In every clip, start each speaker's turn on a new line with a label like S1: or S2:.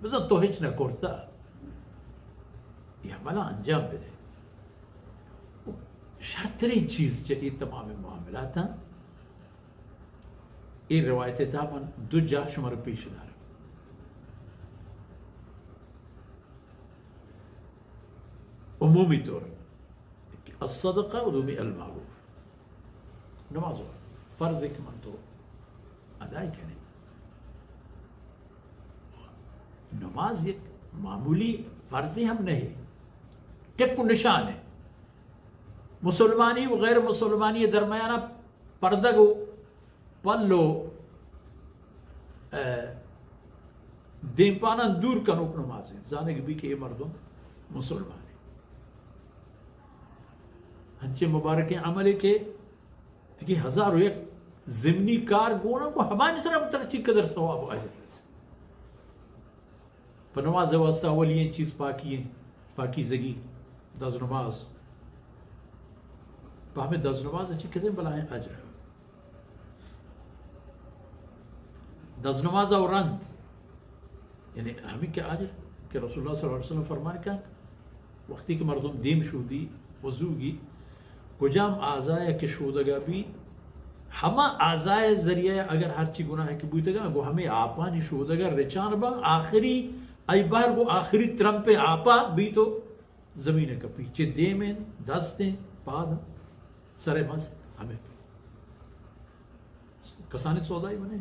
S1: بزن تو هیچ نکرتا یہ عملہ انجام بده. شرطترین چیز که این تمام معاملات ہیں این روایت تا من دو جا شما رو پیش دارم. عمومی طور الصدقه و دومی المعروف. نماز فرض ہے کہ من تو ادائی کریں. نماز ایک معمولی فرضی ہم نہیں، ٹک و نشان ہے. مسلمانی و غیر مسلمانی درمیانہ پردہ کو پلو دین پانا دور کنوک نماز ہے. زانے کی بھی کہ یہ مردم مسلمان ہیں. ہنچے مبارک عمل کے کہ ہزاروں ایک ضمنی کار گونا کو ہمانی سر اب ترچی قدر ثواب آئے. پر نماز واسطہ اولی چیز پاکی ہیں، پاکی زگی دز نماز پا ہمیں دز نماز اچھی کسے بلائیں اجر دز نماز اور رند یعنی ہمیں کیا اجر کہ رسول اللہ صلی اللہ علیہ وسلم فرمانے کا وقتی کہ مردم دیم شودی وضو گی کجام آزائے کہ شودگا بھی ہما آزائے ذریعہ اگر ہر چی گناہ کی بوئیتے گا وہ ہمیں آپانی شودگا رچان با آخری ای باہر کو آخری ترم پہ آپا بھی تو زمین کا پیچھے دے میں دستیں پاد سر مز ہمیں کسانی سودائی بنے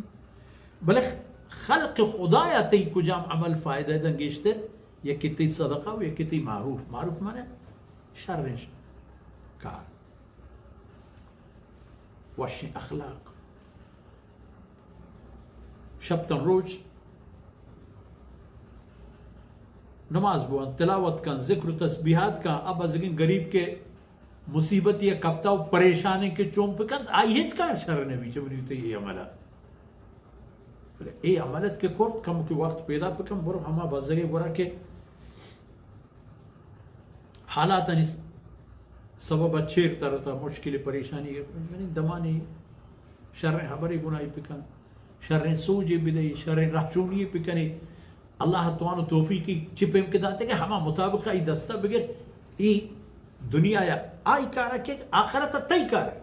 S1: بلے خلق خدایا تی کجام عمل فائدہ دنگیشتے یا کتی صدقہ و یا کتی معروف. معروف مانے شرش کار وش اخلاق شبتن روچ نماز بوان تلاوت کن ذکر و تسبیحات کا اب ازگین غریب کے مصیبت یا کبتا و پریشانے کے چوم پکند آئی ہیچ کا شر نبی چبنی تو یہ عملہ ای عملت کے کورت کم کی وقت پیدا پکم برو ہما بازگی برا کے حالات انیس سبب اچھیر ترتا مشکل پریشانی دمانی شر حبری گناہی پکن شر سوجی بدئی شر رحشونی پکنی اللہ توانو توفیقی چپے کے داتے کہ ہما مطابق ای دستہ بگر ای دنیا یا آئی کارا کہ آخرت تی کارا